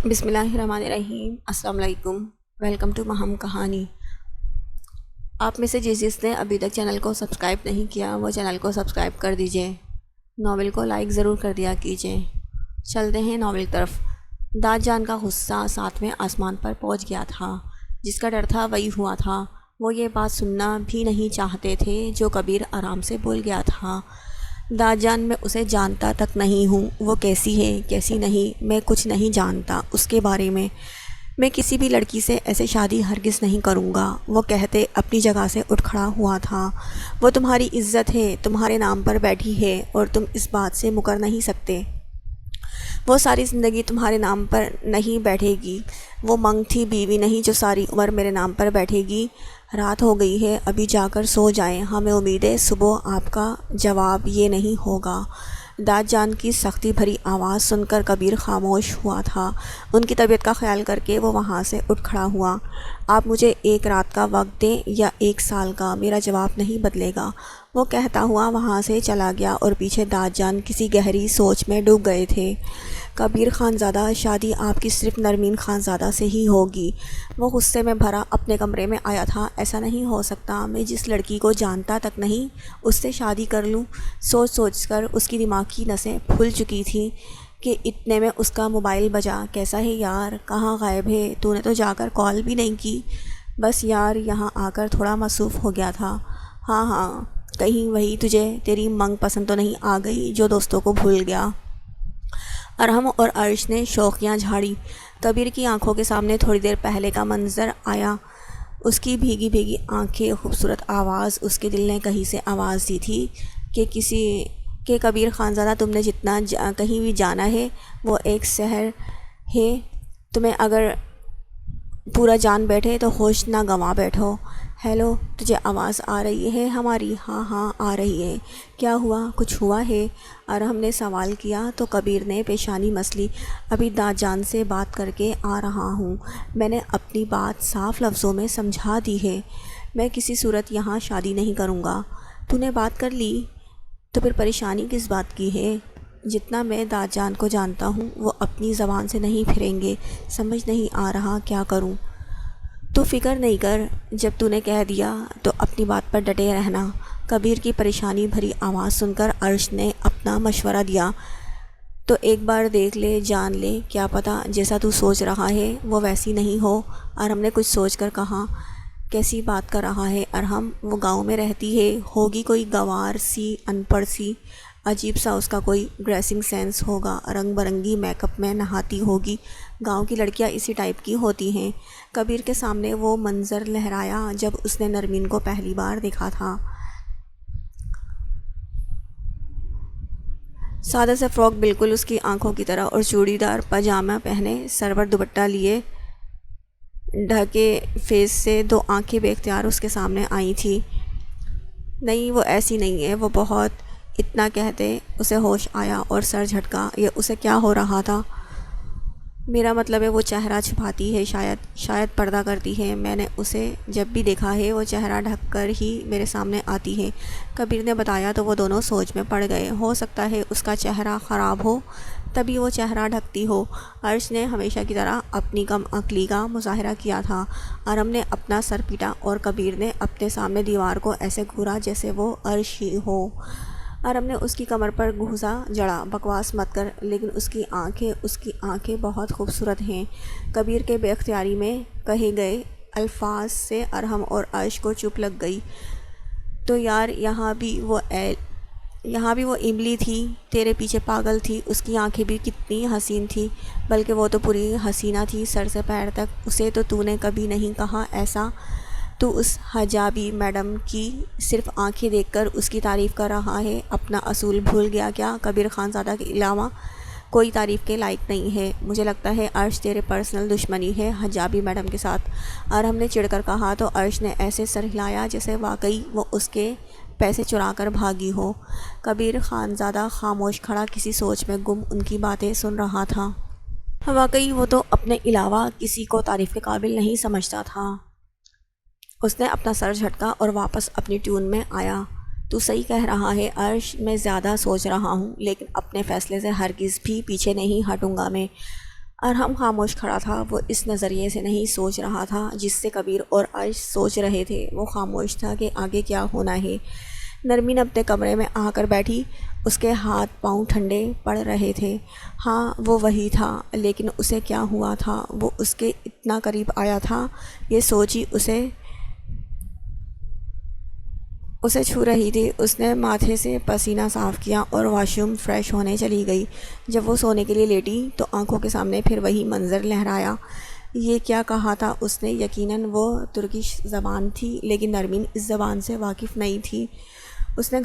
بسم اللہ الرحمن الرحیم۔ السلام علیکم، ویلکم ٹو مہم کہانی۔ آپ میں سے جس نے ابھی تک چینل کو سبسکرائب نہیں کیا وہ چینل کو سبسکرائب کر دیجئے، ناول کو لائک ضرور کر دیا کیجئے۔ چلتے ہیں ناول کی طرف۔ داد جان کا غصہ 7ویں آسمان پر پہنچ گیا تھا۔ جس کا ڈر تھا وہی ہوا تھا۔ وہ یہ بات سننا بھی نہیں چاہتے تھے جو کبیر آرام سے بول گیا تھا۔ داد جان میں اسے جانتا تک نہیں ہوں، وہ کیسی ہے کیسی نہیں میں کچھ نہیں جانتا اس کے بارے میں۔ میں کسی بھی لڑکی سے ایسے شادی ہرگز نہیں کروں گا، وہ کہتے اپنی جگہ سے اٹھ کھڑا ہوا تھا۔ وہ تمہاری عزت ہے، تمہارے نام پر بیٹھی ہے اور تم اس بات سے مکر نہیں سکتے۔ وہ ساری زندگی تمہارے نام پر نہیں بیٹھے گی، وہ منگ تھی بیوی نہیں جو ساری عمر میرے نام پر بیٹھے گی۔ رات ہو گئی ہے، ابھی جا کر سو جائیں، ہمیں امید ہے صبح آپ کا جواب یہ نہیں ہوگا۔ داد جان کی سختی بھری آواز سن کر کبیر خاموش ہوا تھا۔ ان کی طبیعت کا خیال کر کے وہ وہاں سے اٹھ کھڑا ہوا۔ آپ مجھے 1 رات کا وقت دیں یا 1 سال کا، میرا جواب نہیں بدلے گا، وہ کہتا ہوا وہاں سے چلا گیا اور پیچھے داد جان کسی گہری سوچ میں ڈوب گئے تھے۔ کبیر خانزادہ، شادی آپ کی صرف نرمین خانزادہ سے ہی ہوگی۔ وہ غصے میں بھرا اپنے کمرے میں آیا تھا۔ ایسا نہیں ہو سکتا، میں جس لڑکی کو جانتا تک نہیں اس سے شادی کر لوں۔ سوچ سوچ کر اس کی دماغ کی نسیں پھول چکی تھیں کہ اتنے میں اس کا موبائل بجا۔ کیسا ہے یار، کہاں غائب ہے؟ تو نے تو جا کر کال بھی نہیں کی۔ بس یار یہاں آ کر تھوڑا مصروف ہو گیا تھا۔ ہاں، کہیں وہی تجھے تیری منگ پسند تو نہیں آ گئی جو دوستوں کو بھول گیا۔ ارحم اور عرش نے شوخیاں جھاڑی۔ کبیر کی آنکھوں کے سامنے تھوڑی دیر پہلے کا منظر آیا۔ اس کی بھیگی بھیگی آنکھیں، خوبصورت آواز، اس کے دل نے کہیں سے آواز دی تھی کہ کبیر خانزادہ، تم نے جتنا کہیں بھی جانا ہے وہ ایک سحر ہے، تمہیں اگر پورا جان بیٹھے تو ہوش نہ گنوا بیٹھو۔ ہیلو، تجھے آواز آ رہی ہے ہماری؟ ہاں آ رہی ہے۔ کیا ہوا، کچھ ہوا ہے؟ ارحم نے سوال کیا تو کبیر نے پیشانی مس لی۔ ابھی داد جان سے بات کر کے آ رہا ہوں، میں نے اپنی بات صاف لفظوں میں سمجھا دی ہے، میں کسی صورت یہاں شادی نہیں کروں گا۔ تو نے بات کر لی تو پھر پریشانی کس بات کی ہے؟ جتنا میں داد جان کو جانتا ہوں وہ اپنی زبان سے نہیں پھریں گے، سمجھ نہیں آ رہا کیا کروں۔ تو فکر نہیں کر، جب تو نے کہہ دیا تو اپنی بات پر ڈٹے رہنا۔ کبیر کی پریشانی بھری آواز سن کر عرش نے اپنا مشورہ دیا۔ تو ایک بار دیکھ لے، جان لے، کیا پتہ جیسا تو سوچ رہا ہے وہ ویسی نہیں ہو۔ ارحم نے کچھ سوچ کر کہا۔ کیسی بات کر رہا ہے ارحم؟ وہ گاؤں میں رہتی ہے، ہوگی کوئی گنوار سی، ان پڑھ سی، عجیب سا اس کا کوئی ڈریسنگ سینس ہوگا، رنگ برنگی میک اپ میں نہاتی ہوگی، گاؤں کی لڑکیاں اسی ٹائپ کی ہوتی ہیں۔ کبیر کے سامنے وہ منظر لہرایا جب اس نے نرمین کو پہلی بار دیکھا تھا۔ سادہ سے فراک بالکل اس کی آنکھوں کی طرح اور چوڑی دار پاجامہ پہنے، سر پر دوپٹہ لیے ڈھکے فیس سے 2 آنکھیں بے اختیار اس کے سامنے آئی تھی۔ نہیں، وہ ایسی نہیں ہے، وہ بہت، اتنا کہتے اسے ہوش آیا اور سر جھٹکا۔ یہ اسے کیا ہو رہا تھا؟ میرا مطلب ہے وہ چہرہ چھپاتی ہے، شاید پردہ کرتی ہے۔ میں نے اسے جب بھی دیکھا ہے وہ چہرہ ڈھک کر ہی میرے سامنے آتی ہے۔ کبیر نے بتایا تو وہ دونوں سوچ میں پڑ گئے۔ ہو سکتا ہے اس کا چہرہ خراب ہو تبھی وہ چہرہ ڈھکتی ہو۔ عرش نے ہمیشہ کی طرح اپنی کم عقلی کا مظاہرہ کیا تھا۔ ارحم نے اپنا سر پیٹا اور کبیر نے اپنے سامنے دیوار کو ایسے گھورا جیسے وہ عرش ہی ہو۔ ارحم نے اس کی کمر پر گھوسا جڑا۔ بکواس مت کر، لیکن اس کی آنکھیں بہت خوبصورت ہیں۔ کبیر کے بے اختیاری میں کہے گئے الفاظ سے ارحم اور عرش کو چپ لگ گئی۔ تو یار یہاں بھی وہ املی تھی، تیرے پیچھے پاگل تھی، اس کی آنکھیں بھی کتنی حسین تھی، بلکہ وہ تو پوری حسینہ تھی سر سے پیر تک۔ اسے تو نے کبھی نہیں کہا ایسا؟ تو اس حجابی میڈم کی صرف آنکھیں دیکھ کر اس کی تعریف کر رہا ہے، اپنا اصول بھول گیا کیا؟ کبیر خانزادہ کے علاوہ کوئی تعریف کے لائق نہیں ہے۔ مجھے لگتا ہے عرش تیرے پرسنل دشمنی ہے حجابی میڈم کے ساتھ، ارحم نے چڑھ کر کہا تو عرش نے ایسے سر ہلایا جیسے واقعی وہ اس کے پیسے چرا کر بھاگی ہو۔ کبیر خانزادہ خاموش کھڑا کسی سوچ میں گم ان کی باتیں سن رہا تھا۔ واقعی وہ تو اپنے علاوہ کسی کو تعریف کے قابل نہیں سمجھتا تھا۔ اس نے اپنا سر جھٹکا اور واپس اپنی ٹیون میں آیا۔ تو صحیح کہہ رہا ہے عرش، میں زیادہ سوچ رہا ہوں، لیکن اپنے فیصلے سے ہرگز بھی پیچھے نہیں ہٹوں گا میں۔ ارحم خاموش کھڑا تھا، وہ اس نظریے سے نہیں سوچ رہا تھا جس سے کبیر اور عائش سوچ رہے تھے۔ وہ خاموش تھا کہ آگے کیا ہونا ہے۔ نرمین اپنے کمرے میں آ کر بیٹھی، اس کے ہاتھ پاؤں ٹھنڈے پڑ رہے تھے۔ ہاں وہ وہی تھا، لیکن اسے کیا ہوا تھا؟ وہ اس کے اتنا قریب آیا تھا، یہ سوچ ہی اسے چھو رہی تھی۔ اس نے ماتھے سے پسینہ صاف کیا اور واش روم فریش ہونے چلی گئی۔ جب وہ سونے کے لیے لیٹی تو آنکھوں کے سامنے پھر وہی منظر لہرایا۔ یہ کیا کہا تھا اس نے؟ یقیناً وہ ترکش زبان تھی، لیکن نرمین اس زبان سے واقف نہیں تھی۔ اسے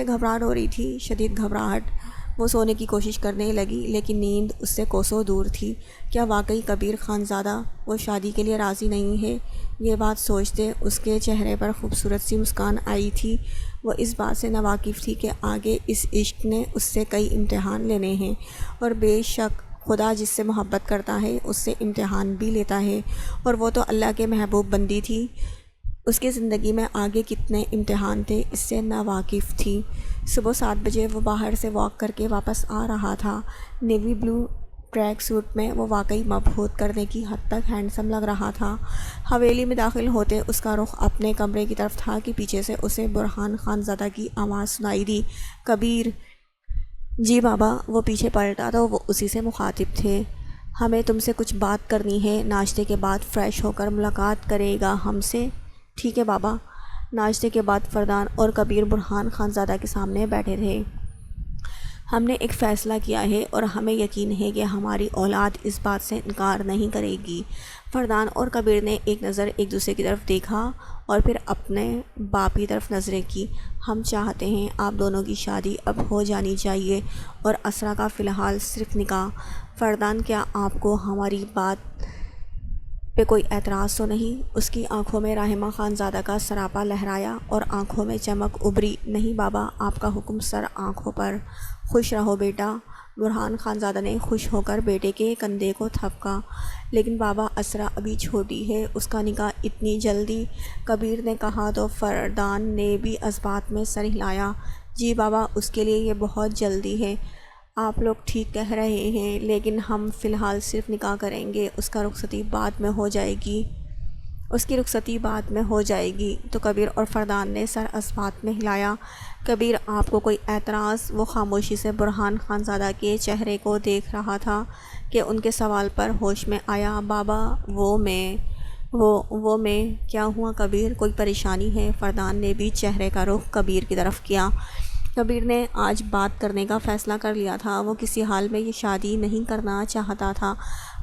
گھبراہٹ ہو رہی تھی، شدید گھبراہٹ۔ وہ سونے کی کوشش کرنے لگی، لیکن نیند اس سے کوسوں دور تھی۔ کیا واقعی کبیر خانزادہ وہ شادی کے لیے راضی نہیں ہے؟ یہ بات سوچتے اس کے چہرے پر خوبصورت سی مسکان آئی تھی۔ وہ اس بات سے ناواقف تھی کہ آگے اس عشق نے اس سے کئی امتحان لینے ہیں، اور بے شک خدا جس سے محبت کرتا ہے اس سے امتحان بھی لیتا ہے، اور وہ تو اللہ کے محبوب بندی تھی۔ اس کی زندگی میں آگے کتنے امتحان تھے، اس سے ناواقف تھی۔ صبح 7 بجے وہ باہر سے واک کر کے واپس آ رہا تھا۔ نیوی بلو ٹریک سوٹ میں وہ واقعی مبہوت کرنے کی حد تک ہینڈسم لگ رہا تھا۔ حویلی میں داخل ہوتے اس کا رخ اپنے کمرے کی طرف تھا کہ پیچھے سے اسے برہان خانزادہ کی آواز سنائی دی، کبیر! جی بابا۔ وہ پیچھے پلٹا تو وہ اسی سے مخاطب تھے۔ ہمیں تم سے کچھ بات کرنی ہے، ناشتے کے بعد فریش ہو کر ملاقات کرے گا ہم سے؟ ٹھیک ہے بابا۔ ناشتے کے بعد فردان اور کبیر برہان خانزادہ کے سامنے بیٹھے تھے۔ ہم نے ایک فیصلہ کیا ہے اور ہمیں یقین ہے کہ ہماری اولاد اس بات سے انکار نہیں کرے گی۔ فردان اور کبیر نے ایک نظر ایک دوسرے کی طرف دیکھا اور پھر اپنے باپ کی طرف نظریں کی۔ ہم چاہتے ہیں آپ دونوں کی شادی اب ہو جانی چاہیے، اور اسرا کا فی الحال صرف نکاح۔ فردان، کیا آپ کو ہماری بات پہ کوئی اعتراض تو نہیں؟ اس کی آنکھوں میں رحمہ خانزادہ کا سراپا لہرایا اور آنکھوں میں چمک ابھری۔ نہیں بابا، آپ کا حکم سر آنکھوں پر۔ خوش رہو بیٹا۔ برہان خانزادہ نے خوش ہو کر بیٹے کے کندھے کو تھپکا۔ لیکن بابا، اسرا ابھی چھوٹی ہے، اس کا نکاح اتنی جلدی؟ کبیر نے کہا تو فردان نے بھی اس بات میں سر ہلایا۔ جی بابا، اس کے لیے یہ بہت جلدی ہے۔ آپ لوگ ٹھیک کہہ رہے ہیں، لیکن ہم فی الحال صرف نکاح کریں گے، اس کی رخصتی بعد میں ہو جائے گی۔ تو کبیر اور فردان نے سر اس بات میں ہلایا۔ کبیر، آپ کو کوئی اعتراض؟ وہ خاموشی سے برہان خانزادہ کے چہرے کو دیکھ رہا تھا کہ ان کے سوال پر ہوش میں آیا۔ بابا، وہ میں کیا ہوا کبیر؟ کوئی پریشانی ہے؟ فردان نے بھی چہرے کا رخ کبیر کی طرف کیا۔ کبیر نے آج بات کرنے کا فیصلہ کر لیا تھا۔ وہ کسی حال میں یہ شادی نہیں کرنا چاہتا تھا۔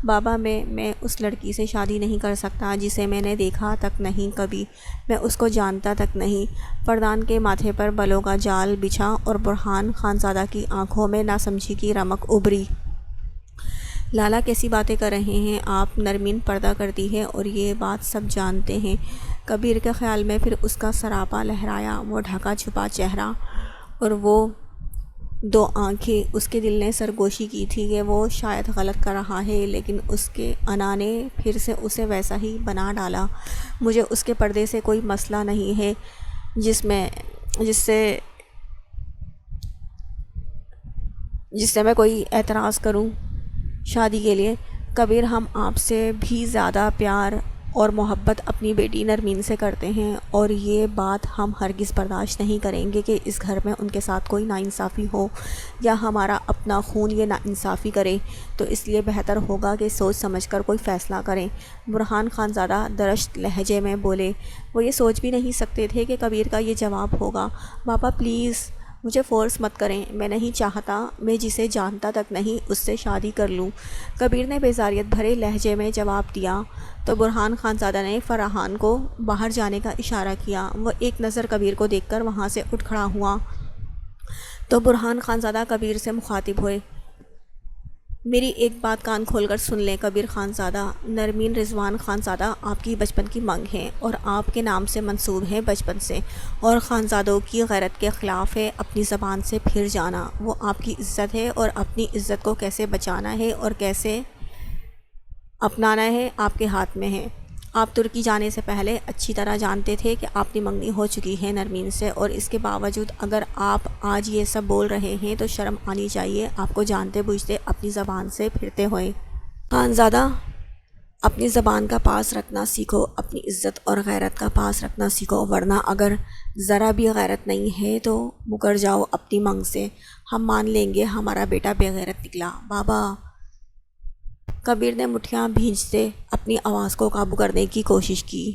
بابا، میں اس لڑکی سے شادی نہیں کر سکتا جسے میں نے دیکھا تک نہیں کبھی، میں اس کو جانتا تک نہیں۔ فردان کے ماتھے پر بلوں کا جال بچھا اور برہان خانزادہ کی آنکھوں میں ناسمجھی کی رمق ابھری۔ لالا، کیسی باتیں کر رہے ہیں آپ؟ نرمین پردہ کرتی ہے اور یہ بات سب جانتے ہیں۔ کبیر کے خیال میں پھر اس کا سراپا لہرایا، وہ ڈھکا چھپا چہرہ اور وہ 2 آنکھیں۔ اس کے دل نے سرگوشی کی تھی کہ وہ شاید غلط کر رہا ہے، لیکن اس کے انا نے پھر سے اسے ویسا ہی بنا ڈالا۔ مجھے اس کے پردے سے کوئی مسئلہ نہیں ہے جس سے میں کوئی اعتراض کروں شادی کے لیے۔ کبیر، ہم آپ سے بھی زیادہ پیار اور محبت اپنی بیٹی نرمین سے کرتے ہیں، اور یہ بات ہم ہرگز برداشت نہیں کریں گے کہ اس گھر میں ان کے ساتھ کوئی ناانصافی ہو یا ہمارا اپنا خون یہ ناانصافی کرے، تو اس لیے بہتر ہوگا کہ سوچ سمجھ کر کوئی فیصلہ کریں۔ برہان خانزادہ درشت لہجے میں بولے۔ وہ یہ سوچ بھی نہیں سکتے تھے کہ کبیر کا یہ جواب ہوگا۔ بابا پلیز مجھے فورس مت کریں، میں نہیں چاہتا میں جسے جانتا تک نہیں اس سے شادی کر لوں۔ کبیر نے بیزاریت بھرے لہجے میں جواب دیا تو برہان خانزادہ نے فرحان کو باہر جانے کا اشارہ کیا۔ وہ ایک نظر کبیر کو دیکھ کر وہاں سے اٹھ کھڑا ہوا تو برہان خانزادہ کبیر سے مخاطب ہوئے۔ میری ایک بات کان کھول کر سن لیں کبیر خانزادہ، نرمین رضوان خانزادہ آپ کی بچپن کی منگ ہے اور آپ کے نام سے منسوب ہے بچپن سے، اور خانزادوں کی غیرت کے خلاف ہے اپنی زبان سے پھر جانا۔ وہ آپ کی عزت ہے، اور اپنی عزت کو کیسے بچانا ہے اور کیسے اپنانا ہے آپ کے ہاتھ میں ہے۔ آپ ترکی جانے سے پہلے اچھی طرح جانتے تھے کہ آپ کی منگنی ہو چکی ہے نرمین سے، اور اس کے باوجود اگر آپ آج یہ سب بول رہے ہیں تو شرم آنی چاہیے آپ کو، جانتے بوجھتے اپنی زبان سے پھرتے ہوئے۔ خانزادہ، اپنی زبان کا پاس رکھنا سیکھو، اپنی عزت اور غیرت کا پاس رکھنا سیکھو، ورنہ اگر ذرا بھی غیرت نہیں ہے تو مکر جاؤ اپنی منگ سے، ہم مان لیں گے ہمارا بیٹا بے غیرت نکلا۔ بابا، کبیر نے مٹھیاں بھینجتے اپنی آواز کو قابو کرنے کی کوشش کی۔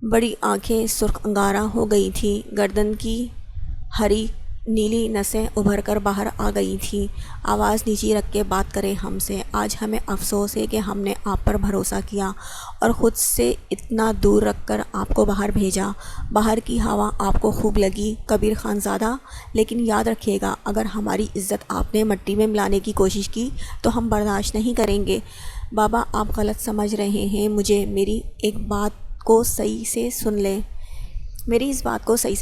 بڑی آنکھیں سرخ انگارہ ہو گئی تھیں، گردن کی ہری نیلی نسیں ابھر کر باہر آ گئی تھیں۔ آواز نیچی رکھ کے بات کریں ہم سے، آج ہمیں افسوس ہے کہ ہم نے آپ پر بھروسہ کیا اور خود سے اتنا دور رکھ کر آپ کو باہر بھیجا۔ باہر کی ہوا آپ کو خوب لگی کبیر خانزادہ، لیکن یاد رکھیے گا اگر ہماری عزت آپ نے مٹی میں ملانے کی کوشش کی تو ہم برداشت نہیں کریں گے۔ بابا، آپ غلط سمجھ رہے ہیں مجھے، میری اس بات کو صحیح سے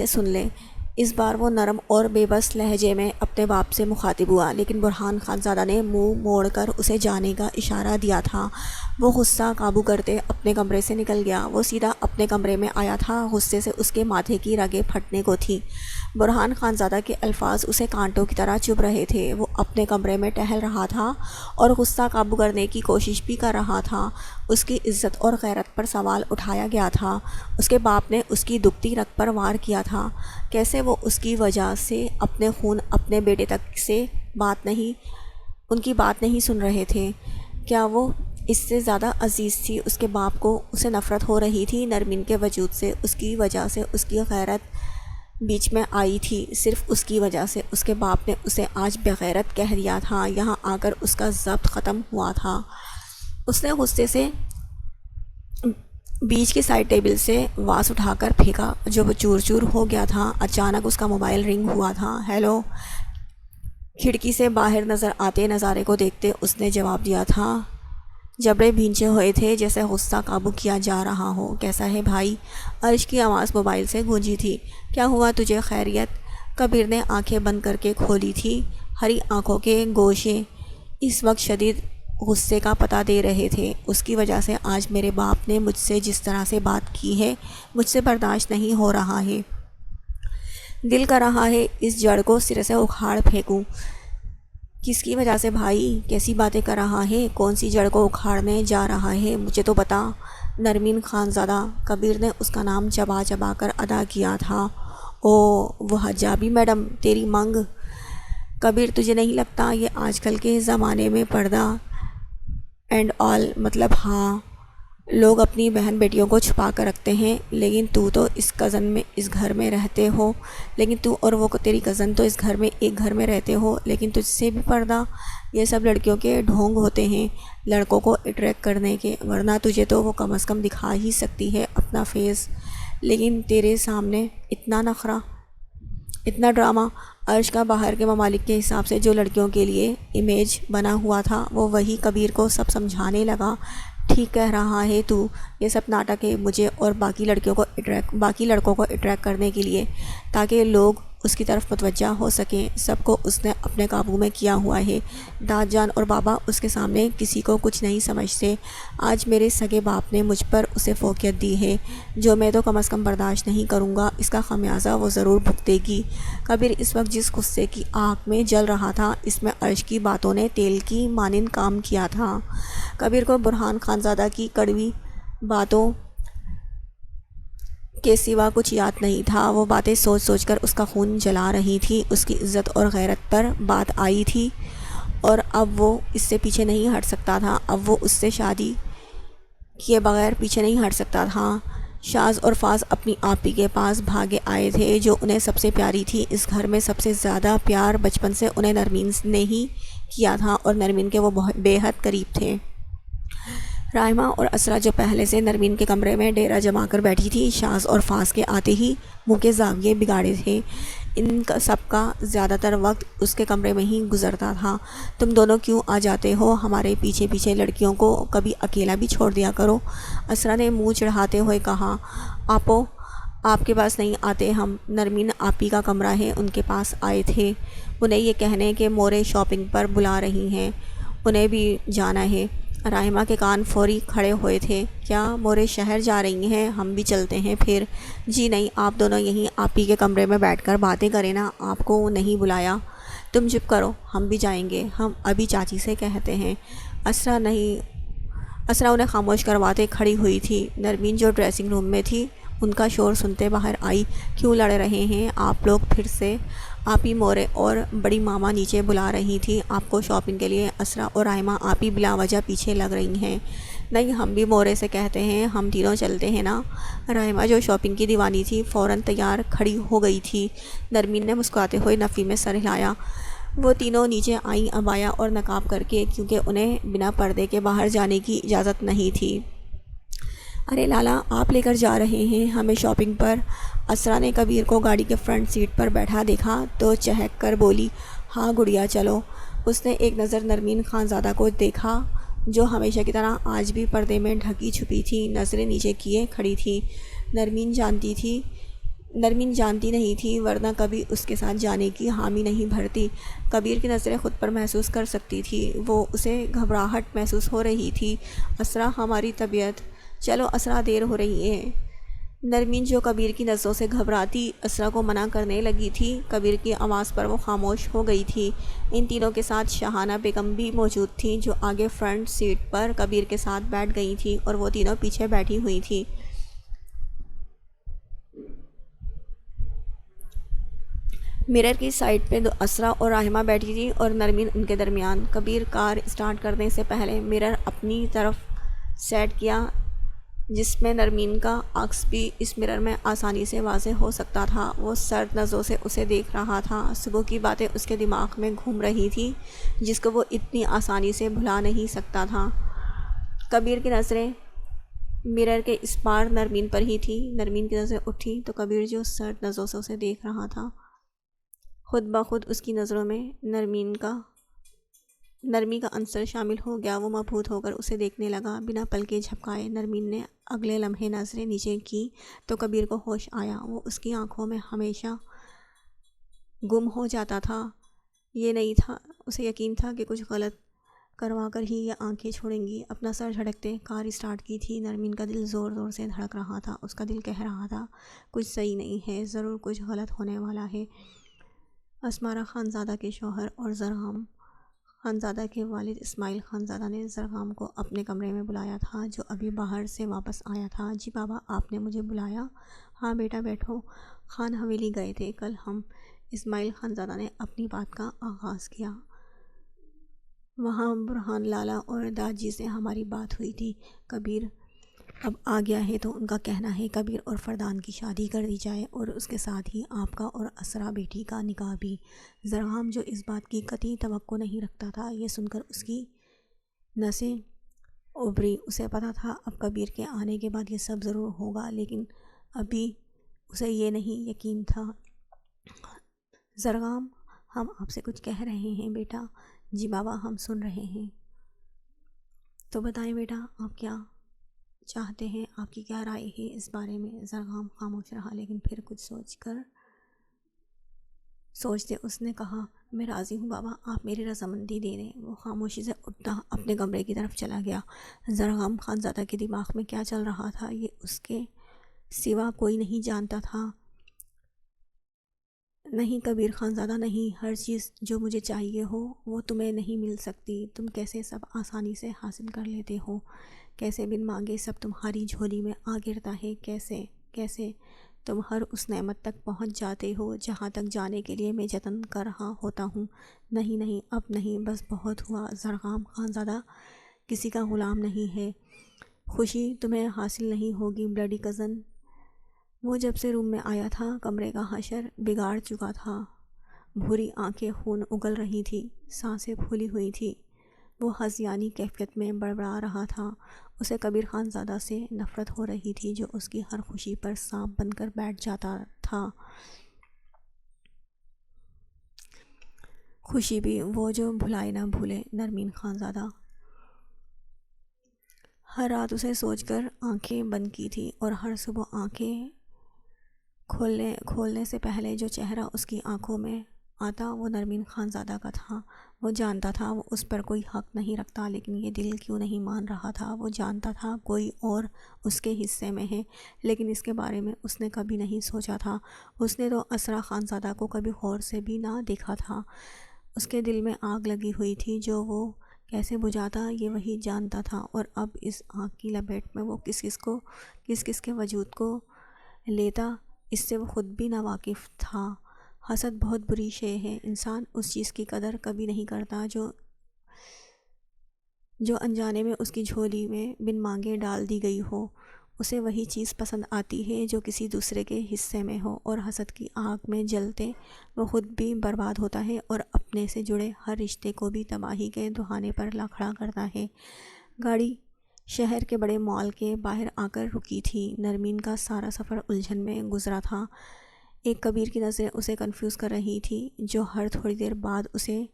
سن لیں۔ اس بار وہ نرم اور بے بس لہجے میں اپنے باپ سے مخاطب ہوا، لیکن برہان خانزادہ نے منہ موڑ کر اسے جانے کا اشارہ دیا تھا۔ وہ غصہ قابو کرتے اپنے کمرے سے نکل گیا۔ وہ سیدھا اپنے کمرے میں آیا تھا، غصے سے اس کے ماتھے کی رگیں پھٹنے کو تھیں۔ برہان خانزادہ کے الفاظ اسے کانٹوں کی طرح چبھ رہے تھے۔ وہ اپنے کمرے میں ٹہل رہا تھا اور غصہ قابو کرنے کی کوشش بھی کر رہا تھا۔ اس کی عزت اور غیرت پر سوال اٹھایا گیا تھا۔ اس کے باپ نے اس کی دکھتی رگ پر وار کیا تھا۔ کیسے وہ اس کی وجہ سے اپنے خون اپنے بیٹے تک سے ان کی بات نہیں سن رہے تھے؟ کیا وہ اس سے زیادہ عزیز تھی اس کے باپ کو؟ اسے نفرت ہو رہی تھی نرمین کے وجود سے، اس کی وجہ سے اس کی غیرت بیچ میں آئی تھی، صرف اس کی وجہ سے۔ اس کے باپ نے اسے آج بغیرت کہہ دیا تھا، یہاں آ کر اس کا ضبط ختم ہوا تھا۔ اس نے غصے سے بیچ کی سائڈ ٹیبل سے واس اٹھا کر پھینکا جو وہ چور چور ہو گیا تھا۔ اچانک اس کا موبائل رنگ ہوا تھا۔ ہیلو، کھڑکی سے باہر نظر آتے نظارے کو دیکھتے اس نے جواب دیا تھا۔ جبڑے بھینچے ہوئے تھے جیسے غصہ قابو کیا جا رہا ہو۔ کیسا ہے بھائی؟ عرش کی آواز موبائل سے گونجی تھی۔ کیا ہوا تجھے؟ خیریت؟ کبیر نے آنکھیں بند کر کے کھولی تھی۔ ہری آنکھوں کے گوشے اس وقت شدید غصے کا پتہ دے رہے تھے۔ اس کی وجہ سے آج میرے باپ نے مجھ سے جس طرح سے بات کی ہے مجھ سے برداشت نہیں ہو رہا ہے۔ دل کر رہا ہے اس جڑ کو سرے سے اکھاڑ پھینکوں۔ کس کی وجہ سے بھائی؟ کیسی باتیں کر رہا ہے؟ کون سی جڑ کو اکھاڑنے جا رہا ہے؟ مجھے تو بتا۔ نرمین خانزادہ، کبیر نے اس کا نام چبا چبا کر ادا کیا تھا۔ او، وہ حجابی میڈم، تیری منگ۔ کبیر، تجھے نہیں لگتا یہ آج کل کے زمانے میں پردہ اینڈ آل، مطلب ہاں، لوگ اپنی بہن بیٹیوں کو چھپا کر رکھتے ہیں، لیکن تو اس گھر میں رہتے ہو، لیکن تو اور وہ تیری کزن تو ایک گھر میں رہتے ہو، لیکن تجھ سے بھی پردہ؟ یہ سب لڑکیوں کے ڈھونگ ہوتے ہیں لڑکوں کو اٹریکٹ کرنے کے، ورنہ تجھے تو وہ کم از کم دکھا ہی سکتی ہے اپنا فیس، لیکن تیرے سامنے اتنا نخرہ، اتنا ڈرامہ۔ عرش کا باہر کے ممالک کے حساب سے جو لڑکیوں کے لیے امیج بنا ہوا تھا وہ وہی کبیر کو سب سمجھانے لگا۔ ٹھیک کہہ رہا ہے تو، یہ سب ناٹک ہے مجھے اور باقی لڑکوں کو اٹریکٹ کرنے کے لیے، تاکہ لوگ اس کی طرف متوجہ ہو سکیں۔ سب کو اس نے اپنے قابو میں کیا ہوا ہے۔ داد جان اور بابا اس کے سامنے کسی کو کچھ نہیں سمجھتے۔ آج میرے سگے باپ نے مجھ پر اسے فوقیت دی ہے جو میں تو کم از کم برداشت نہیں کروں گا، اس کا خمیازہ وہ ضرور بھگتے گی۔ کبیر اس وقت جس غصے کی آگ میں جل رہا تھا، اس میں عرش کی باتوں نے تیل کی مانند کام کیا تھا۔ کبیر کو برہان خانزادہ کی کڑوی باتوں کے سوا کچھ یاد نہیں تھا۔ وہ باتیں سوچ سوچ کر اس کا خون جلا رہی تھی۔ اس کی عزت اور غیرت پر بات آئی تھی اور اب وہ اس سے پیچھے نہیں ہٹ سکتا تھا۔ اب وہ اس سے شادی کیے بغیر پیچھے نہیں ہٹ سکتا تھا۔ شاز اور فاز اپنی آپی کے پاس بھاگے آئے تھے جو انہیں سب سے پیاری تھی۔ اس گھر میں سب سے زیادہ پیار بچپن سے انہیں نرمین نے ہی کیا تھا اور نرمین کے وہ بے حد قریب تھے۔ رائمہ اور اسرا جو پہلے سے نرمین کے کمرے میں ڈیرا جما کر بیٹھی تھی، شاز اور فاز کے آتے ہی منہ کے زاویے بگاڑے تھے۔ ان کا سب کا زیادہ تر وقت اس کے کمرے میں ہی گزرتا تھا۔ تم دونوں کیوں آ جاتے ہو ہمارے پیچھے پیچھے؟ لڑکیوں کو کبھی اکیلا بھی چھوڑ دیا کرو۔ اسرا نے منہ چڑھاتے ہوئے کہا۔ آپ کے پاس نہیں آتے ہم، نرمین آپی کا کمرہ ہے، ان کے پاس آئے تھے، انہیں یہ کہنے کہ مورے شاپنگ پر بلا رہی ہیں، انہیں بھی جانا ہے۔ رائمہ کے کان فوری کھڑے ہوئے تھے۔ کیا مورے شہر جا رہی ہیں؟ ہم بھی چلتے ہیں پھر۔ جی نہیں، آپ دونوں یہیں آپی کے کمرے میں بیٹھ کر باتیں کریں نا، آپ کو نہیں بلایا۔ تم چپ کرو، ہم بھی جائیں گے، ہم ابھی چاچی سے کہتے ہیں۔ اسرا انہیں خاموش کرواتے کھڑی ہوئی تھی۔ نرمین جو ڈریسنگ روم میں تھی ان کا شور سنتے باہر آئی۔ کیوں لڑ رہے ہیں آپ لوگ پھر سے؟ آپی مورے اور بڑی ماما نیچے بلا رہی تھی آپ کو شاپنگ کے لیے۔ اسرا اور رائمہ آپی بلا وجہ پیچھے لگ رہی ہیں۔ نہیں، ہم بھی مورے سے کہتے ہیں، ہم تینوں چلتے ہیں نا۔ رائمہ جو شاپنگ کی دیوانی تھی فوراً تیار کھڑی ہو گئی تھی۔ نرمین نے مسکراتے ہوئے نفی میں سر ہلایا۔ وہ تینوں نیچے آئیں عبایا اور نقاب کر کے، کیونکہ انہیں بنا پردے کے باہر جانے کی اجازت نہیں تھی۔ ارے لالا، آپ لے کر جا رہے ہیں ہمیں شاپنگ پر؟ اسرا نے کبیر کو گاڑی کے فرنٹ سیٹ پر بیٹھا دیکھا تو چہک کر بولی، ہاں گڑیا چلو۔ اس نے ایک نظر نرمین خانزادہ کو دیکھا جو ہمیشہ کی طرح آج بھی پردے میں ڈھکی چھپی تھی، نظریں نیچے کیے کھڑی تھی۔ نرمین جانتی نہیں تھی ورنہ کبھی اس کے ساتھ جانے کی حامی نہیں بھرتی۔ کبیر کی نظریں خود پر محسوس کر سکتی تھی، وہ اسے گھبراہٹ محسوس ہو رہی تھی۔ اسرا، ہماری طبیعت، چلو اسرا دیر ہو رہی ہے۔ نرمین جو کبیر کی نظروں سے گھبراتی اسرا کو منع کرنے لگی تھی، کبیر کی آواز پر وہ خاموش ہو گئی تھی۔ ان تینوں کے ساتھ شاہانہ بیگم بھی موجود تھیں جو آگے فرنٹ سیٹ پر کبیر کے ساتھ بیٹھ گئی تھیں اور وہ تینوں پیچھے بیٹھی ہوئی تھیں۔ مرر کی سائڈ پہ اسرا اور رحمہ بیٹھی تھی اور نرمین ان کے درمیان۔ کبیر کار اسٹارٹ کرنے سے پہلے مرر اپنی طرف سیٹ کیا جس میں نرمین کا عکس بھی اس مرر میں آسانی سے واضح ہو سکتا تھا۔ وہ سرد نظروں سے اسے دیکھ رہا تھا۔ صبح کی باتیں اس کے دماغ میں گھوم رہی تھی جس کو وہ اتنی آسانی سے بھلا نہیں سکتا تھا۔ کبیر کی نظریں مرر کے اس پار نرمین پر ہی تھی۔ نرمین کی نظریں اٹھی تو کبیر جو سرد نظروں سے اسے دیکھ رہا تھا خود بخود اس کی نظروں میں نرمی کا عنصر شامل ہو گیا۔ وہ مبہوت ہو کر اسے دیکھنے لگا بنا پلکیں جھپکائے۔ نرمین نے اگلے لمحے نظریں نیچے کی تو کبیر کو ہوش آیا۔ وہ اس کی آنکھوں میں ہمیشہ گم ہو جاتا تھا۔ یہ نہیں تھا، اسے یقین تھا کہ کچھ غلط کروا کر ہی یہ آنکھیں چھوڑیں گی۔ اپنا سر جھٹکتے کار اسٹارٹ کی تھی۔ نرمین کا دل زور زور سے دھڑک رہا تھا۔ اس کا دل کہہ رہا تھا کچھ صحیح نہیں ہے، ضرور کچھ غلط ہونے والا ہے۔ اسمارا خانزادہ کے شوہر اور زرغام خانزادہ کے والد اسماعیل خانزادہ نے زرغام کو اپنے کمرے میں بلایا تھا جو ابھی باہر سے واپس آیا تھا۔ جی بابا، آپ نے مجھے بلایا؟ ہاں بیٹا بیٹھو، خان حویلی گئے تھے کل ہم۔ اسماعیل خانزادہ نے اپنی بات کا آغاز کیا۔ وہاں برہان لالا اور داجی سے ہماری بات ہوئی تھی۔ کبیر اب آ گیا ہے تو ان کا کہنا ہے کبیر اور فردان کی شادی کر دی جائے اور اس کے ساتھ ہی آپ کا اور اسرا بیٹی کا نکاح بھی۔ زرغام جو اس بات کی قطعی توقع نہیں رکھتا تھا، یہ سن کر اس کی نسیں ابھری۔ اسے پتہ تھا اب کبیر کے آنے کے بعد یہ سب ضرور ہوگا، لیکن ابھی اسے یہ نہیں یقین تھا۔ زرغام، ہم آپ سے کچھ کہہ رہے ہیں بیٹا۔ جی بابا، ہم سن رہے ہیں۔ تو بتائیں بیٹا، آپ کیا چاہتے ہیں، آپ کی کیا رائے ہے اس بارے میں؟ زرغام خاموش رہا، لیکن پھر کچھ سوچتے اس نے کہا، میں راضی ہوں بابا، آپ میری رضامندی دے دیں۔ وہ خاموشی سے اٹھتا اپنے کمرے کی طرف چلا گیا۔ زرغام خانزادہ کے دماغ میں کیا چل رہا تھا یہ اس کے سوا کوئی نہیں جانتا تھا۔ نہیں کبیر خانزادہ، نہیں، ہر چیز جو مجھے چاہیے ہو وہ تمہیں نہیں مل سکتی۔ تم کیسے سب آسانی سے حاصل کر لیتے ہو، کیسے بن مانگے سب تمہاری جھولی میں آ گرتا ہے، کیسے تم ہر اس نعمت تک پہنچ جاتے ہو جہاں تک جانے کے لیے میں جتن کر رہا ہوتا ہوں۔ نہیں، اب نہیں، بس بہت ہوا۔ زرغام خانزادہ کسی کا غلام نہیں ہے۔ خوشی تمہیں حاصل نہیں ہوگی بلڈی کزن۔ وہ جب سے روم میں آیا تھا کمرے کا حشر بگاڑ چکا تھا۔ بھوری آنکھیں خون اگل رہی تھی، سانسیں پھولی ہوئی تھی۔ وہ ہذیانی کیفیت میں بڑبڑا رہا تھا۔ اسے کبیر خانزادہ سے نفرت ہو رہی تھی جو اس کی ہر خوشی پر سانپ بن کر بیٹھ جاتا تھا۔ خوشی بھی، وہ جو بھلائے نہ بھولے نرمین خانزادہ۔ ہر رات اسے سوچ کر آنکھیں بند کی تھی اور ہر صبح آنکھیں کھولنے سے پہلے جو چہرہ اس کی آنکھوں میں آتا وہ نرمین خانزادہ کا تھا۔ وہ جانتا تھا وہ اس پر کوئی حق نہیں رکھتا، لیکن یہ دل کیوں نہیں مان رہا تھا؟ وہ جانتا تھا کوئی اور اس کے حصے میں ہے، لیکن اس کے بارے میں اس نے کبھی نہیں سوچا تھا۔ اس نے تو اسرا خانزادہ کو کبھی غور سے بھی نہ دیکھا تھا۔ اس کے دل میں آگ لگی ہوئی تھی جو وہ کیسے بجھاتا یہ وہی جانتا تھا، اور اب اس آگ کی لپیٹ میں وہ کس کس کے وجود کو لیتا اس سے وہ خود بھی ناواقف تھا۔ حسد بہت بری شے ہے، انسان اس چیز کی قدر کبھی نہیں کرتا جو انجانے میں اس کی جھولی میں بن مانگے ڈال دی گئی ہو۔ اسے وہی چیز پسند آتی ہے جو کسی دوسرے کے حصے میں ہو، اور حسد کی آگ میں جلتے وہ خود بھی برباد ہوتا ہے اور اپنے سے جڑے ہر رشتے کو بھی تباہی کے دہانے پر لا کھڑا کرتا ہے۔ گاڑی شہر کے بڑے مال کے باہر آ کر رکی تھی۔ نرمین کا سارا سفر الجھن میں گزرا تھا۔ ایک کبیر کی نظریں اسے کنفیوز کر رہی تھی جو ہر تھوڑی دیر بعد اسے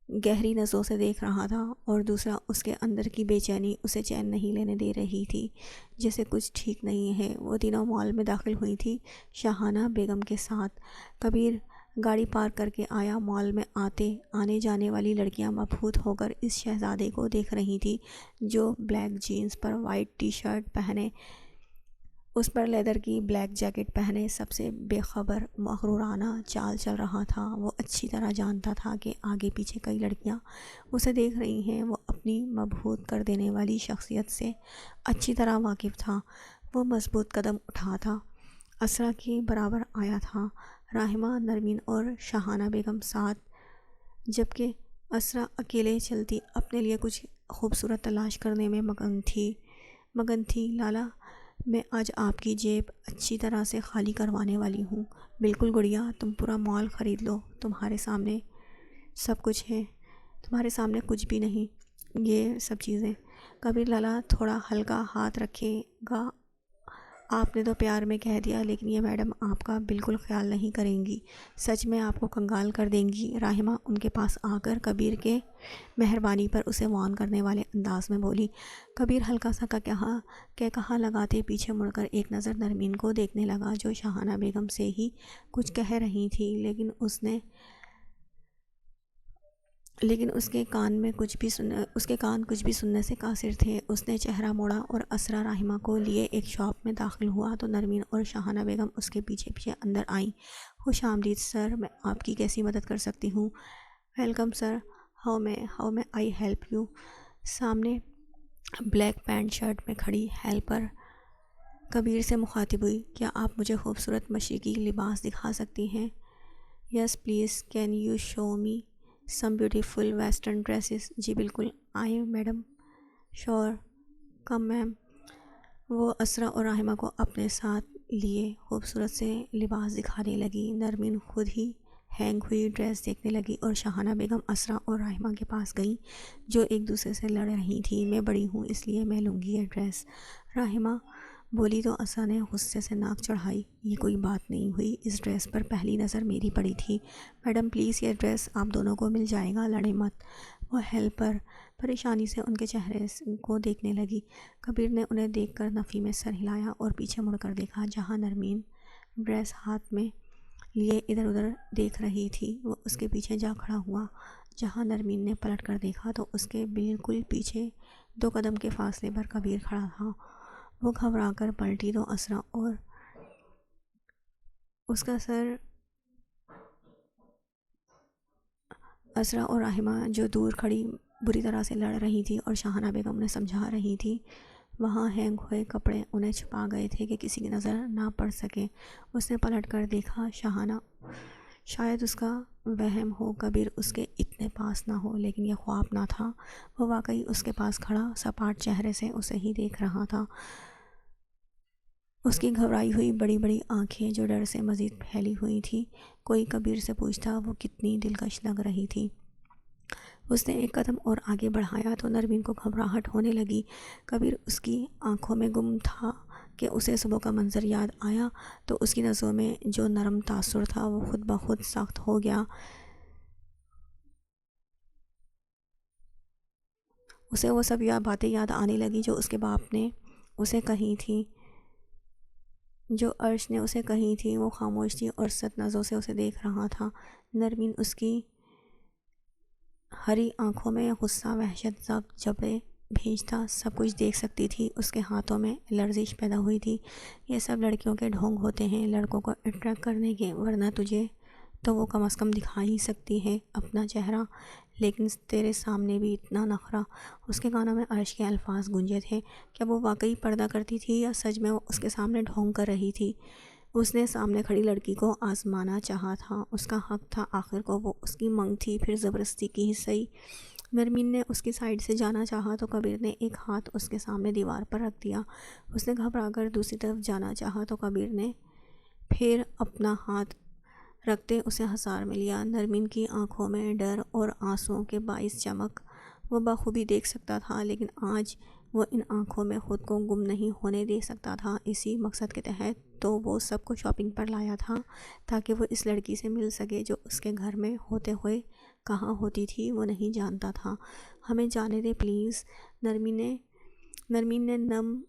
گہری نظروں سے دیکھ رہا تھا، اور دوسرا اس کے اندر کی بے چینی اسے چین نہیں لینے دے رہی تھی، جیسے کچھ ٹھیک نہیں ہے۔ وہ تینوں مال میں داخل ہوئی تھی شاہانہ بیگم کے ساتھ۔ کبیر گاڑی پارک کر کے آیا۔ مال میں آنے جانے والی لڑکیاں مبہوت ہو کر اس شہزادے کو دیکھ رہی تھی جو بلیک جینز پر وائٹ ٹی شرٹ پہنے، اس پر لیدر کی بلیک جیکٹ پہنے سب سے بے خبر مغرورانہ چال چل رہا تھا۔ وہ اچھی طرح جانتا تھا کہ آگے پیچھے کئی لڑکیاں اسے دیکھ رہی ہیں۔ وہ اپنی مبہوت کر دینے والی شخصیت سے اچھی طرح واقف تھا۔ وہ مضبوط قدم اٹھاتا اسرا کے برابر آیا تھا، راحمہ، نرمین اور شاہانہ بیگم ساتھ، جبکہ اسرا اکیلے چلتی اپنے لیے کچھ خوبصورت تلاش کرنے میں مگن تھی۔ لالا، میں آج آپ کی جیب اچھی طرح سے خالی کروانے والی ہوں۔ بالکل گڑیا، تم پورا مال خرید لو، تمہارے سامنے سب کچھ ہے، تمہارے سامنے کچھ بھی نہیں یہ سب چیزیں۔ کبیر لالا تھوڑا ہلکا ہاتھ رکھے گا، آپ نے تو پیار میں کہہ دیا، لیکن یہ میڈم آپ کا بالکل خیال نہیں کریں گی، سچ میں آپ کو کنگال کر دیں گی۔ راحمہ ان کے پاس آ کر کبیر کے مہربانی پر اسے وارن کرنے والے انداز میں بولی۔ کبیر ہلکا سا کہا لگاتے پیچھے مڑ کر ایک نظر نرمین کو دیکھنے لگا جو شاہانہ بیگم سے ہی کچھ کہہ رہی تھی، لیکن اس کے کان کچھ بھی سننے سے قاصر تھے۔ اس نے چہرہ موڑا اور اسرا راحمہ کو لیے ایک شاپ میں داخل ہوا تو نرمین اور شاہانہ بیگم اس کے پیچھے پیچھے اندر آئیں۔ خوش آمدید سر، میں آپ کی کیسی مدد کر سکتی ہوں؟ ویلکم سر، ہاؤ میں آئی ہیلپ یو؟ سامنے بلیک پینٹ شرٹ میں کھڑی ہیلپر کبیر سے مخاطب ہوئی۔ کیا آپ مجھے خوبصورت مشرقی لباس دکھا سکتی ہیں؟ Yes please, can you show me some beautiful western dresses? جی بالکل، آئیں میڈم، شور، کم میم۔ وہ اسرا اور راحمہ کو اپنے ساتھ لیے خوبصورت سے لباس دکھانے لگی۔ نرمین خود ہی ہینگ ہوئی ڈریس دیکھنے لگی اور شاہانہ بیگم اسرا اور راحمہ کے پاس گئیں جو ایک دوسرے سے لڑ رہی تھیں۔ میں بڑی ہوں اس لیے میں لوں گی یہ ڈریس، راحمہ بولی تو اسرا نے غصے سے ناک چڑھائی۔ یہ کوئی بات نہیں ہوئی، اس ڈریس پر پہلی نظر میری پڑی تھی۔ میڈم پلیز، یہ ڈریس آپ دونوں کو مل جائے گا، لڑیں مت۔ وہ ہیلپر پریشانی سے ان کے چہرے کو دیکھنے لگی۔ کبیر نے انہیں دیکھ کر نفی میں سر ہلایا اور پیچھے مڑ کر دیکھا جہاں نرمین ڈریس ہاتھ میں لیے ادھر ادھر دیکھ رہی تھی۔ وہ اس کے پیچھے جا کھڑا ہوا۔ جہاں نرمین نے پلٹ کر دیکھا تو اس کے بالکل پیچھے 2 قدم کے فاصلے پر کبیر کھڑا تھا۔ وہ گھبرا کر پلٹی تو اسرا اور راحمہ جو دور کھڑی بری طرح سے لڑ رہی تھی اور شاہانہ بیگم نے سمجھا رہی تھی، وہاں ہینگ ہوئے کپڑے انہیں چھپا گئے تھے کہ کسی کی نظر نہ پڑ سکے۔ اس نے پلٹ کر دیکھا شاہانہ، شاید اس کا وہم ہو کبیر اس کے اتنے پاس نہ ہو، لیکن یہ خواب نہ تھا، وہ واقعی اس کے پاس کھڑا سپاٹ چہرے سے اسے ہی دیکھ رہا تھا۔ اس کی گھبرائی ہوئی بڑی بڑی آنکھیں جو ڈر سے مزید پھیلی ہوئی تھیں، کوئی کبیر سے پوچھتا وہ کتنی دلکش لگ رہی تھی۔ اس نے ایک قدم اور آگے بڑھایا تو نرمین کو گھبراہٹ ہونے لگی۔ کبیر اس کی آنکھوں میں گم تھا کہ اسے صبح کا منظر یاد آیا تو اس کی نظروں میں جو نرم تاثر تھا وہ خود بخود سخت ہو گیا۔ اسے وہ سب باتیں یاد آنے لگی جو اس کے باپ نے اسے کہی تھیں، جو عرش نے اسے کہی تھی۔ وہ خاموش تھی اور ست نظروں سے اسے دیکھ رہا تھا۔ نرمین اس کی ہری آنکھوں میں غصہ، وحشت، ضبط، جبڑے بھیجتا سب کچھ دیکھ سکتی تھی۔ اس کے ہاتھوں میں لرزش پیدا ہوئی تھی۔ یہ سب لڑکیوں کے ڈھونگ ہوتے ہیں، لڑکوں کو اٹریکٹ کرنے کے، ورنہ تجھے تو وہ کم از کم دکھا ہی سکتی ہے اپنا چہرہ، لیکن تیرے سامنے بھی اتنا نخرہ۔ اس کے کانوں میں عرش کے الفاظ گونجے تھے۔ کیا وہ واقعی پردہ کرتی تھی یا سچ میں وہ اس کے سامنے ڈھونگ کر رہی تھی؟ اس نے سامنے کھڑی لڑکی کو آزمانا چاہا تھا، اس کا حق تھا، آخر کو وہ اس کی منگ تھی، پھر زبردستی کی ہی صحیح۔ نرمین نے اس کی سائیڈ سے جانا چاہا تو کبیر نے ایک ہاتھ اس کے سامنے دیوار پر رکھ دیا۔ اس نے گھبرا کر دوسری طرف جانا چاہا تو کبیر نے پھر اپنا ہاتھ رکھتے اسے حصار میں لیا۔ نرمین کی آنکھوں میں ڈر اور آنسوؤں کے باعث چمک وہ بخوبی دیکھ سکتا تھا، لیکن آج وہ ان آنکھوں میں خود کو گم نہیں ہونے دے سکتا تھا۔ اسی مقصد کے تحت تو وہ سب کو شاپنگ پر لایا تھا، تاکہ وہ اس لڑکی سے مل سکے جو اس کے گھر میں ہوتے ہوئے کہاں ہوتی تھی وہ نہیں جانتا تھا۔ ہمیں جانے دے پلیز، نرمین نے نم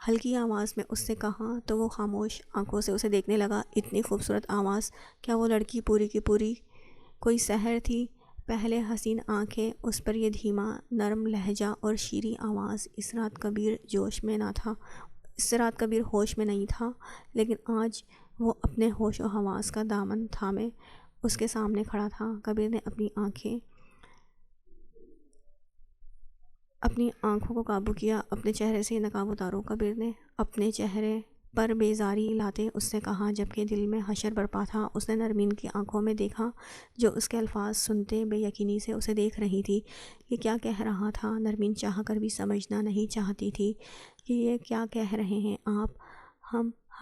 ہلکی آواز میں اس سے کہا تو وہ خاموش آنکھوں سے اسے دیکھنے لگا۔ اتنی خوبصورت آواز، کیا وہ لڑکی پوری کی پوری کوئی سحر تھی؟ پہلے حسین آنکھیں، اس پر یہ دھیما نرم لہجہ اور شیریں آواز۔ اس رات کبیر ہوش میں نہیں تھا، لیکن آج وہ اپنے ہوش و حواس کا دامن تھامے اس کے سامنے کھڑا تھا۔ کبیر نے اپنی آنکھوں کو قابو کیا۔ اپنے چہرے سے نقاب اتارو، کبیر نے اپنے چہرے پر بیزاری لاتے اس سے کہا، جبکہ دل میں حشر برپا تھا۔ اس نے نرمین کی آنکھوں میں دیکھا جو اس کے الفاظ سنتے بے یقینی سے اسے دیکھ رہی تھی۔ یہ کیا کہہ رہا تھا؟ نرمین چاہ کر بھی سمجھنا نہیں چاہتی تھی کہ یہ کیا کہہ رہے ہیں آپ۔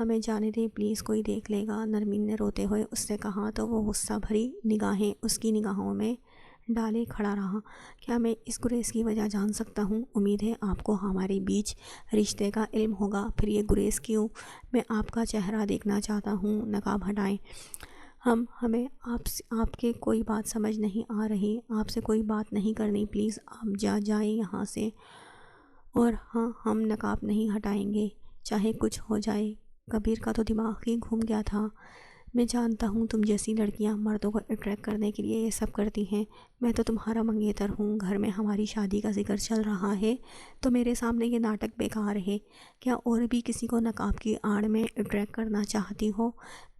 ہمیں جانے دیں پلیز، کوئی دیکھ لے گا، نرمین نے روتے ہوئے اس سے کہا تو وہ غصہ بھری نگاہیں اس کی نگاہوں میں ڈالے کھڑا رہا۔ کیا میں اس گریز کی وجہ جان سکتا ہوں؟ امید ہے آپ کو ہمارے بیچ رشتے کا علم ہوگا، پھر یہ گریز کیوں؟ میں آپ کا چہرہ دیکھنا چاہتا ہوں، نقاب ہٹائیں۔ ہمیں آپ کے کوئی بات سمجھ نہیں آ رہی، آپ سے کوئی بات نہیں کرنی، پلیز آپ جائیں یہاں سے۔ اور ہاں، ہم نقاب نہیں ہٹائیں گے چاہے کچھ ہو جائے۔ کبیر کا تو دماغ ہی گھوم گیا تھا۔ میں جانتا ہوں تم جیسی لڑکیاں مردوں کو اٹریکٹ کرنے کے لیے یہ سب کرتی ہیں، میں تو تمہارا منگیتر ہوں، گھر میں ہماری شادی کا ذکر چل رہا ہے تو میرے سامنے یہ ناٹک بیکار ہے۔ کیا اور بھی کسی کو نقاب کی آڑ میں اٹریکٹ کرنا چاہتی ہو؟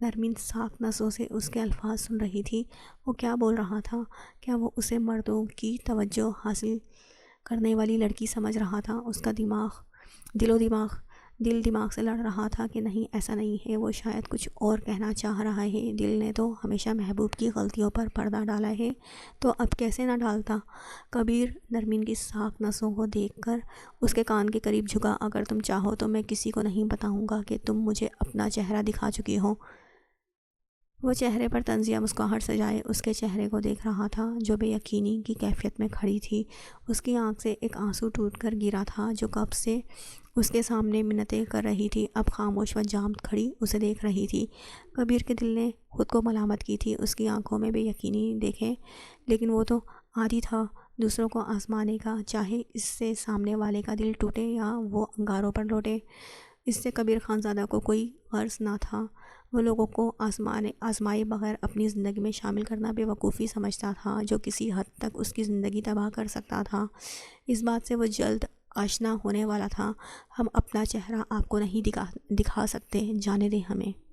نرمین ساکھ نسوں سے اس کے الفاظ سن رہی تھی۔ وہ کیا بول رہا تھا؟ کیا وہ اسے مردوں کی توجہ حاصل کرنے والی لڑکی سمجھ رہا تھا؟ اس کا دل دماغ سے لڑ رہا تھا کہ نہیں، ایسا نہیں ہے، وہ شاید کچھ اور کہنا چاہ رہا ہے۔ دل نے تو ہمیشہ محبوب کی غلطیوں پر پردہ ڈالا ہے، تو اب کیسے نہ ڈالتا؟ کبیر نرمین کی ساکھ نسوں کو دیکھ کر اس کے کان کے قریب جھکا۔ اگر تم چاہو تو میں کسی کو نہیں بتاؤں گا کہ تم مجھے اپنا چہرہ دکھا چکی ہو۔ وہ چہرے پر طنزیہ مسکراہٹ سجائے اس کے چہرے کو دیکھ رہا تھا جو بے یقینی کی کیفیت میں کھڑی تھی۔ اس کی آنکھ سے ایک آنسو ٹوٹ کر گرا تھا جو کب سے اس کے سامنے منتیں کر رہی تھی، اب خاموش و جامد کھڑی اسے دیکھ رہی تھی۔ کبیر کے دل نے خود کو ملامت کی تھی، اس کی آنکھوں میں بے یقینی دیکھے، لیکن وہ تو عادی تھا دوسروں کو آزمانے کا، چاہے اس سے سامنے والے کا دل ٹوٹے یا وہ انگاروں پر لوٹے۔ اس سے کبیر خانزادہ کو کوئی غرض نہ تھا، وہ لوگوں کو آزمائے بغیر اپنی زندگی میں شامل کرنا بے وقوفی سمجھتا تھا جو کسی حد تک اس کی زندگی تباہ کر سکتا تھا۔ اس بات سے وہ جلد آشنا ہونے والا تھا۔ ہم اپنا چہرہ آپ کو نہیں دکھا سکتے، جانے دیں ہمیں۔